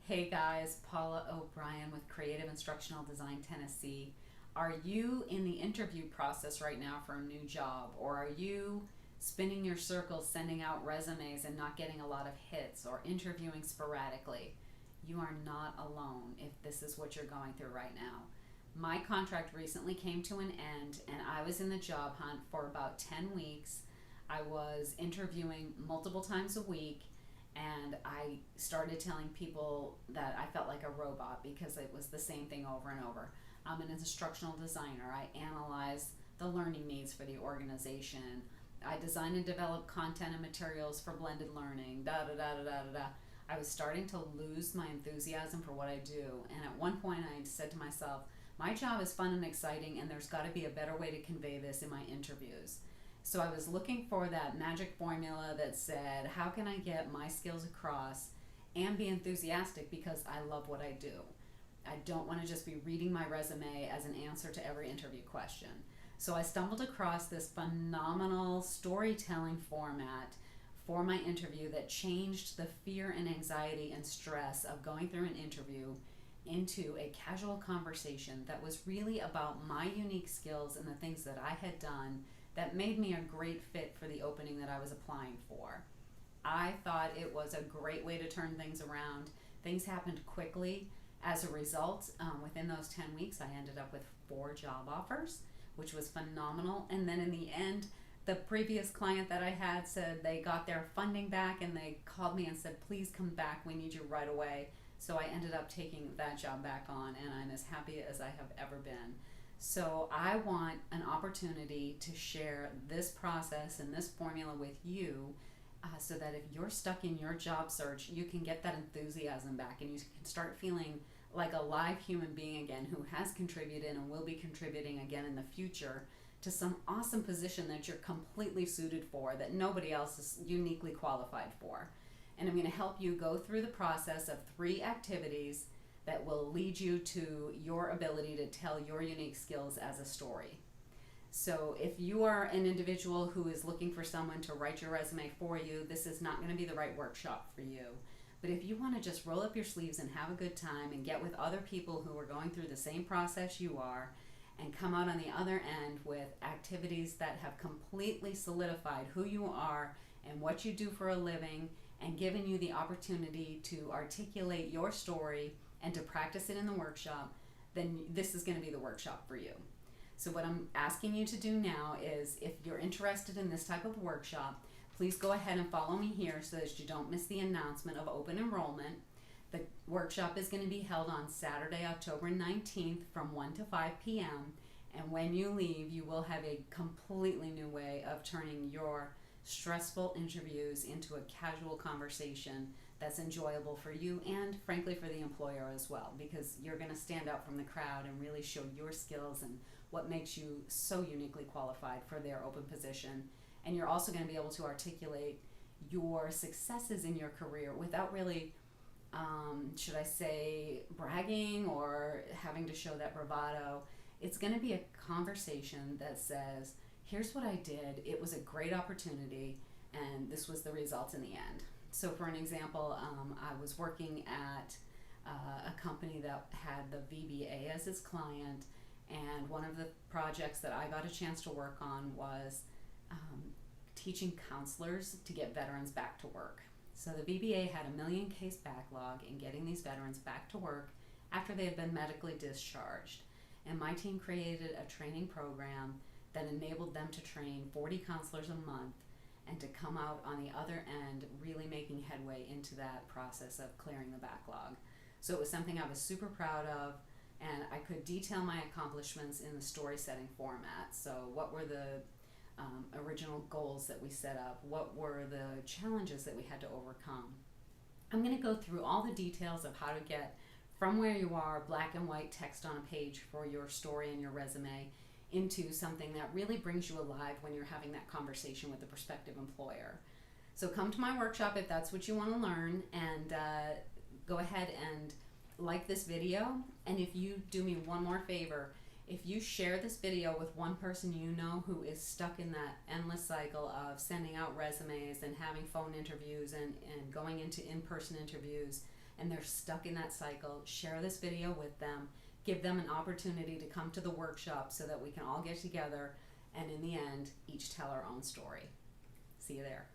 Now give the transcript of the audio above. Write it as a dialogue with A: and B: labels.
A: Hey guys, Paula O'Brien with Creative Instructional Design Tennessee. Are you in the interview process right now for a new job, or are you spinning your circles sending out resumes and not getting a lot of hits, or interviewing sporadically? You are not alone if this is what you're going through right now. My contract recently came to an end, and I was in the job hunt for about 10 weeks. I was interviewing multiple times a week, and I started telling people that I felt like a robot because it was the same thing over and over. I'm an instructional designer. I analyze the learning needs for the organization. I design and develop content and materials for blended learning. Da da da da da da. I was starting to lose my enthusiasm for what I do, and at one point I said to myself, my job is fun and exciting, and there's got to be a better way to convey this in my interviews. So I was looking for that magic formula that said, how can I get my skills across and be enthusiastic because I love what I do? I don't want to just be reading my resume as an answer to every interview question. So I stumbled across this phenomenal storytelling format for my interview that changed the fear and anxiety and stress of going through an interview into a casual conversation that was really about my unique skills and the things that I had done that made me a great fit for the opening that I was applying for. I thought it was a great way to turn things around. Things happened quickly. As a result, within those 10 weeks, I ended up with 4 job offers, which was phenomenal. And then in the end, the previous client that I had said they got their funding back, and they called me and said, please come back, we need you right away. So I ended up taking that job back on, and I'm as happy as I have ever been. So I want an opportunity to share this process and this formula with you, so that if you're stuck in your job search, you can get that enthusiasm back and you can start feeling like a live human being again who has contributed and will be contributing again in the future to some awesome position that you're completely suited for, that nobody else is uniquely qualified for. And I'm going to help you go through the process of 3 activities that will lead you to your ability to tell your unique skills as a story. So if you are an individual who is looking for someone to write your resume for you, this is not going to be the right workshop for you. But if you want to just roll up your sleeves and have a good time and get with other people who are going through the same process you are, and come out on the other end with activities that have completely solidified who you are and what you do for a living, and given you the opportunity to articulate your story and to practice it in the workshop, then this is going to be the workshop for you. So what I'm asking you to do now is, if you're interested in this type of workshop, please go ahead and follow me here so that you don't miss the announcement of open enrollment. The workshop is going to be held on Saturday, October 19th from 1 to 5 p.m. And when you leave, you will have a completely new way of turning your stressful interviews into a casual conversation that's enjoyable for you and frankly for the employer as well, because you're going to stand out from the crowd and really show your skills and what makes you so uniquely qualified for their open position. And you're also going to be able to articulate your successes in your career without really, should I say, bragging or having to show that bravado. It's going to be a conversation that says, here's what I did, it was a great opportunity, and this was the result in the end. So for an example, I was working at a company that had the VBA as its client, and one of the projects that I got a chance to work on was teaching counselors to get veterans back to work. So the VBA had a 1,000,000 case backlog in getting these veterans back to work after they had been medically discharged. And my team created a training program that enabled them to train 40 counselors a month and to come out on the other end really making headway into that process of clearing the backlog. So it was something I was super proud of, and I could detail my accomplishments in the story setting format. So what were the original goals that we set up? What were the challenges that we had to overcome? I'm going to go through all the details of how to get from where you are, black and white text on a page for your story and your resume, into something that really brings you alive when you're having that conversation with the prospective employer. So come to my workshop if that's what you want to learn, and go ahead and like this video. And if you do me one more favor, if you share this video with one person you know who is stuck in that endless cycle of sending out resumes and having phone interviews and going into in-person interviews, and they're stuck in that cycle, share this video with them. Give them an opportunity to come to the workshop so that we can all get together and in the end, each tell our own story. See you there.